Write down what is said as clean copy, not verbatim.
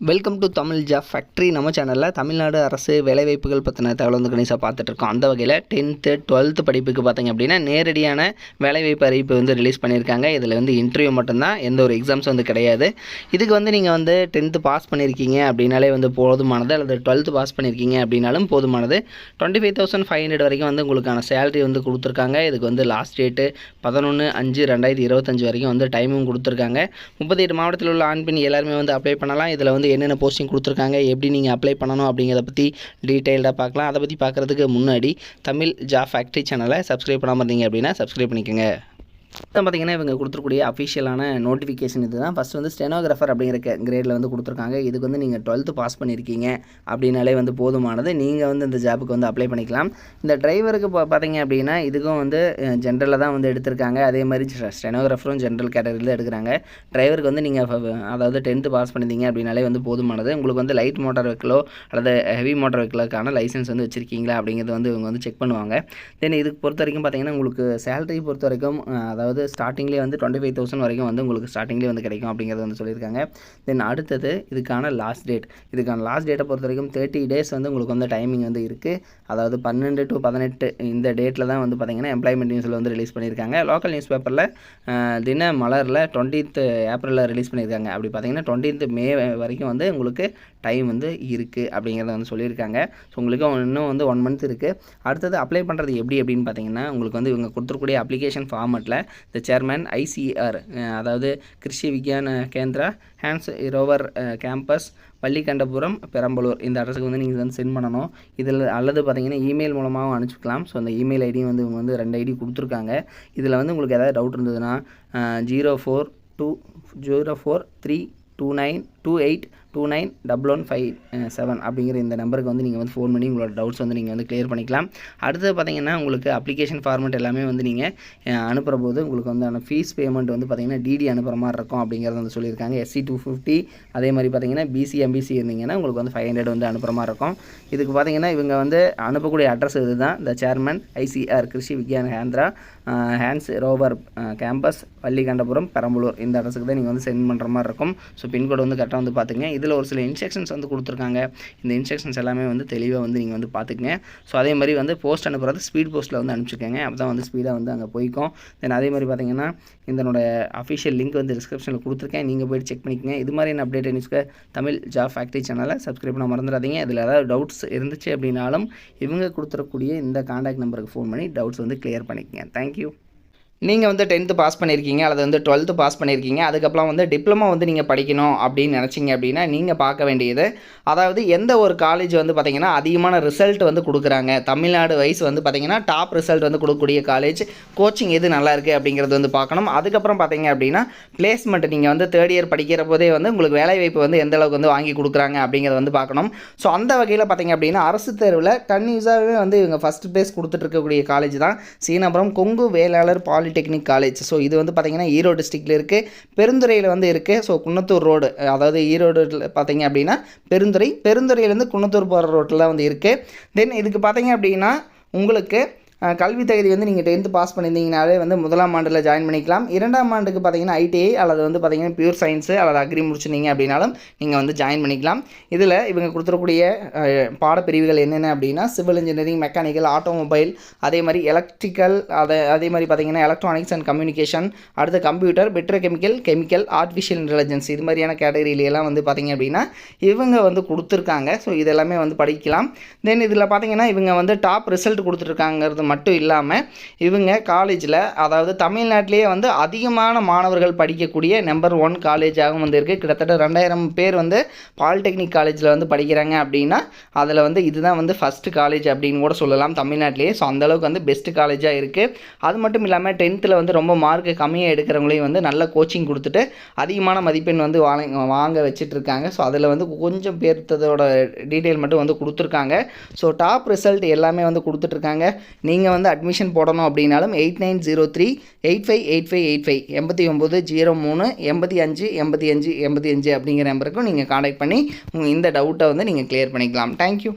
Welcome to Tamil job factory. நம்ம சேனலில் தமிழ்நாடு அரசு வேலைவாய்ப்புகள் பற்றின தகவல் வந்து கணிசாக பார்த்துட்ருக்கோம். அந்த வகையில் 10th 12th படிப்புக்கு பார்த்திங்க அப்படின்னா நேரடியான வேலைவாய்ப்பு அறிவிப்பு வந்து ரிலீஸ் பண்ணியிருக்காங்க. இதில் வந்து இன்டர்வியூ மட்டும்தான், எந்த ஒரு எக்ஸாம்ஸும் வந்து கிடையாது. இதுக்கு வந்து நீங்கள் வந்து 10th பாஸ் பண்ணியிருக்கீங்க அப்படின்னாலே வந்து போதுமானது, அல்லது 12th பாஸ் பண்ணியிருக்கீங்க அப்படின்னாலும் போதுமானது. 25,500 வரைக்கும் வந்து உங்களுக்கான சேலரி வந்து கொடுத்துருக்காங்க. இதுக்கு வந்து லாஸ்ட் டேட்டு 11/5/2025 வரைக்கும் வந்து டைமும் கொடுத்துருக்காங்க. 38 மாவட்டத்தில் உள்ள ஆண் பெண் எல்லாருமே வந்து அப்ளை பண்ணலாம். இதில் வந்து என்னென்ன போஸ்டிங் கொடுத்துருக்காங்க, எப்படி நீங்கள் அப்ளை பண்ணணும் அப்படிங்கிறத பற்றி டீட்டெயில்டாக பார்க்கலாம். அதை பற்றி பார்க்குறதுக்கு முன்னாடி தமிழ் ஜாப் ஃபேக்ட்ரி சேனலை சப்ஸ்கிரைப் பண்ணாமல் இருந்தீங்க அப்படின்னா சப்ஸ்கிரைப் பண்ணிக்கோங்க. பார்த்திங்கன்னா இவங்க கொடுத்துருக்கூடிய அஃபிஷியலான நோட்டிஃபிகேஷன் இது தான். ஃபஸ்ட்டு வந்து ஸ்டெனோகிராஃபர் அப்படிங்கிற கிரேடில் வந்து கொடுத்துருக்காங்க. இதுக்கு வந்து நீங்கள் 12th பாஸ் பண்ணியிருக்கீங்க அப்படின்னாலே வந்து போதுமானது. நீங்கள் வந்து இந்த ஜாப்புக்கு வந்து அப்ளை பண்ணிக்கலாம். இந்த டிரைவருக்கு பார்த்திங்க அப்படின்னா இதுக்கும் வந்து ஜென்ரலில் தான் வந்து எடுத்திருக்காங்க. அதே மாதிரி ஸ்டெனோகிராஃபரும் ஜென்ரல் கேட்டகரியில் தான் எடுக்கிறாங்க. டிரைவருக்கு வந்து நீங்கள் அதாவது 10th பாஸ் பண்ணியிருந்தீங்க அப்படின்னாலே வந்து போதுமானது. உங்களுக்கு வந்து லைட் மோட்டார் வெஹிக்கிளோ அல்லது ஹெவி மோட்டார் வெஹிக்கிளுக்கான லைசன்ஸ் வந்து வச்சுருக்கீங்களா அப்படிங்கிறது வந்து இவங்க வந்து செக் பண்ணுவாங்க. தென் இதுக்கு பொறுத்த வரைக்கும் பார்த்திங்கன்னா உங்களுக்கு சேலரி பொறுத்த வரைக்கும் அதாவது ஸ்டார்டிங்லேயே வந்து 25,000 வரைக்கும் வந்து உங்களுக்கு ஸ்டார்டிங்லேயே வந்து கிடைக்கும் அப்படிங்கிறது வந்து சொல்லியிருக்காங்க. தென் அடுத்தது இதுக்கான லாஸ்ட் டேட்டை பொறுத்த வரைக்கும் 30 days வந்து உங்களுக்கு வந்து டைமிங் வந்து இருக்குது. அதாவது 12 to 18 இந்த டேட்டில் தான் வந்து பார்த்திங்கன்னா எம்ப்ளாய்மெண்ட் நியூஸில் வந்து ரிலீஸ் பண்ணியிருக்காங்க. லோக்கல் நியூஸ் பேப்பரில் தின மலரில் 20th ஏப்ரலில் ரிலீஸ் பண்ணியிருக்காங்க. அப்படி பார்த்திங்கன்னா 20th மே வரைக்கும் வந்து உங்களுக்கு டைம் வந்து இருக்குது அப்படிங்கிறத வந்து சொல்லியிருக்காங்க. ஸோ உங்களுக்கு இன்னும் வந்து 1 month இருக்குது. அடுத்தது அப்ளை பண்ணுறது எப்படி அப்படின்னு பார்த்தீங்கன்னா உங்களுக்கு வந்து இவங்க கொடுத்துருக்கூடிய அப்ளிகேஷன் ஃபார்மெட்டில் த சேர்மன் ICR அதாவது Krishi Vigyan Kendra Hans Roever campus Pallikandapuram Perambalur இந்த அட்ரஸுக்கு வந்து நீங்கள் வந்து சென்ட் பண்ணணும். இதில் அல்லது பார்த்தீங்கன்னா இமெயில் மூலமாகவும் அனுப்பிச்சிக்கலாம். ஸோ அந்த இமெயில் ஐடியும் வந்து இவங்க வந்து 2 ஐடி கொடுத்துருக்காங்க. இதில் வந்து உங்களுக்கு ஏதாவது டவுட் இருந்ததுன்னா 0423282957 அப்படிங்கிற இந்த நம்பருக்கு வந்து நீங்கள் வந்து ஃபோன் பண்ணி உங்களோட டவுட்ஸ் வந்து நீங்கள் வந்து கிளியர் பண்ணிக்கலாம். அடுத்தது பார்த்திங்கன்னா உங்களுக்கு அப்ளிகேஷன் ஃபார்மெட் எல்லாமே வந்து நீங்கள் அனுப்புகிற போது உங்களுக்கு வந்து ஃபீஸ் பேமெண்ட் வந்து பார்த்திங்கன்னா டிடி அனுப்புகிற மாதிரி இருக்கும் அப்படிங்கிறத வந்து சொல்லியிருக்காங்க. SC 250 அதே மாதிரி பார்த்திங்கன்னா BC MBC இருந்தீங்கன்னா உங்களுக்கு வந்து 500 வந்து அனுப்புகிற மாதிரி இருக்கும். இதுக்கு பார்த்திங்கன்னா இவங்க வந்து அனுப்பக்கூடிய அட்ரஸ் இது தான். The chairman ICR Krishi Vigyan Kendra Hans Roever campus Pallikandapuram Perambalur இந்த அட்ரஸுக்கு தான் நீங்கள் வந்து சென்ட் பண்ணுற மாதிரி இருக்கும். ஸோ பின்கோடு வந்து கரெக்டாக வந்து பார்த்துங்க. இதில் ஒரு சில இன்ஸ்ட்ரக்ஷன்ஸ் வந்து கொடுத்துருக்காங்க. இந்த இன்ஸ்ட்ரக்ஷன்ஸ் எல்லாமே வந்து தெளிவாக வந்து நீங்கள் வந்து பார்த்துக்குங்க. ஸோ அதே மாதிரி வந்து போஸ்ட் அனுப்புறது ஸ்பீட் போஸ்ட்டில் வந்து அனுப்பிச்சிக்கோங்க. அப்போ தான் வந்து ஸ்பீடாக வந்து அங்கே போய்க்கும். தென் அதே மாதிரி பார்த்திங்கன்னா இதனோட அஃபிஷியல் லிங்க் வந்து டிஸ்கிரிப்ஷனில் கொடுத்துருக்கேன். நீங்கள் போய்ட்டு செக் பண்ணிக்கோங்க. இது மாதிரியான அப்டேட் நியூஸ்க்கு தமிழ் ஜாப் ஃபேக்ட்ரி சேனலை சப்ஸ்கிரைப் பண்ண மறந்துடாதீங்க. இதில் ஏதாவது டவுட்ஸ் இருந்துச்சு அப்படின்னாலும் இவங்க கொடுத்துறக்கூடிய இந்த காண்டாக்ட் நம்பருக்கு ஃபோன் பண்ணி டவுட்ஸ் வந்து கிளியர் பண்ணிக்கோங்க. தேங்க்யூ. நீங்கள் வந்து 10th பாஸ் பண்ணியிருக்கீங்க அல்லது வந்து 12th பாஸ் பண்ணியிருக்கீங்க, அதுக்கப்புறம் வந்து டிப்ளமோ வந்து நீங்கள் படிக்கணும் அப்படின்னு நினச்சிங்க அப்படின்னா நீங்கள் பார்க்க வேண்டியது அதாவது எந்த ஒரு காலேஜ் வந்து பார்த்திங்கன்னா அதிகமான ரிசல்ட் வந்து கொடுக்குறாங்க, தமிழ்நாடு வைஸ் வந்து பார்த்திங்கன்னா டாப் ரிசல்ட் வந்து கொடுக்கக்கூடிய காலேஜ், கோச்சிங் எது நல்லா இருக்குது அப்படிங்கிறது வந்து பார்க்கணும். அதுக்கப்புறம் பார்த்திங்க அப்படின்னா பிளேஸ்மெண்ட் நீங்கள் வந்து 3rd year படிக்கிற போதே வந்து உங்களுக்கு வேலைவாய்ப்பு வந்து எந்த அளவுக்கு வந்து வாங்கி கொடுக்குறாங்க அப்படிங்கிறத வந்து பார்க்கணும். ஸோ அந்த வகையில் பார்த்திங்க அப்படின்னா அரசு தேர்வில் கன்யூஸாகவே வந்து இவங்க ஃபஸ்ட் ப்ளேஸ் கொடுத்துட்டு இருக்கக்கூடிய காலேஜ் தான் Seenapuram Kongu Vellalar polytechnic college. So இது வந்து பார்த்திங்கன்னா ஈரோடு டிஸ்ட்ரிக்டில் இருக்குது, பெருந்துறையில் வந்து இருக்குது. ஸோ குன்னத்தூர் ரோடு அதாவது ஈரோடு பார்த்திங்க அப்படின்னா பெருந்துறையிலேருந்து குன்னத்தூர் போகிற ரோட்டில் தான் வந்து இருக்குது. தென் இதுக்கு பார்த்திங்க அப்படின்னா உங்களுக்கு கல்வி தகுதி வந்து நீங்கள் 10th பாஸ் பண்ணியிருந்தீங்கனாலே வந்து 1ஆம் ஆண்டில் ஜாயின் பண்ணிக்கலாம். 2ஆம் ஆண்டுக்கு பார்த்தீங்கன்னா ITI அல்லது வந்து பார்த்திங்கன்னா பியூர் சயின்ஸு அல்லது அக்ரி முடிச்சிருந்தீங்க அப்படின்னாலும் நீங்கள் வந்து ஜாயின் பண்ணிக்கலாம். இதில் இவங்க கொடுத்துருக்கூடிய பாடப்பிரிவுகள் என்னென்ன அப்படின்னா சிவில் இன்ஜினியரிங், மெக்கானிக்கல், ஆட்டோமொபைல், அதே மாதிரி எலக்ட்ரிக்கல், அதே மாதிரி பார்த்திங்கன்னா எலக்ட்ரானிக்ஸ் அண்ட் கம்யூனிகேஷன், அடுத்து கம்ப்யூட்டர், கெமிக்கல், ஆர்டிஃபிஷியல் இன்டெலிஜென்ஸ் இது மாதிரியான கேட்டகரியிலெல்லாம் வந்து பார்த்திங்க அப்படின்னா இவங்க வந்து கொடுத்துருக்காங்க. ஸோ இதெல்லாமே வந்து படிக்கலாம். தென் இதில் பார்த்திங்கன்னா இவங்க வந்து டாப் ரிசல்ட் கொடுத்துருக்காங்கிறது மட்டும் இல்லாமல் இவங்க காலேஜில் அதாவது தமிழ்நாட்டிலேயே வந்து அதிகமான மாணவர்கள் படிக்கக்கூடிய நம்பர் 1 காலேஜாகவும் வந்து இருக்குது. கிட்டத்தட்ட 2000 பேர் வந்து பாலிடெக்னிக் காலேஜில் வந்து படிக்கிறாங்க அப்படின்னா அதில் வந்து இதுதான் வந்து ஃபஸ்ட்டு காலேஜ் அப்படின்னு கூட சொல்லலாம் தமிழ்நாட்டிலேயே. ஸோ அந்தளவுக்கு வந்து பெஸ்ட்டு காலேஜாக இருக்குது. அது மட்டும் இல்லாமல் 10th வந்து ரொம்ப மார்க்கு கம்மியாக எடுக்கிறவங்களையும் வந்து நல்ல கோச்சிங் கொடுத்துட்டு அதிகமான மதிப்பெண் வந்து வாங்க வச்சுட்டு இருக்காங்க. ஸோ அதில் வந்து கொஞ்சம் பேர்த்ததோட டீட்டெயில் மட்டும் வந்து கொடுத்துருக்காங்க. ஸோ டாப் ரிசல்ட் எல்லாமே வந்து கொடுத்துட்ருக்காங்க. நீங்கள் வந்து அட்மிஷன் போடணும் அப்படின்னாலும் 8903858585 8903858585 அப்படிங்கிற நம்பருக்கும் நீங்கள் காண்டாக்ட் பண்ணி இந்த டவுட்டை வந்து நீங்கள் கிளியர் பண்ணிக்கலாம். தேங்க்யூ.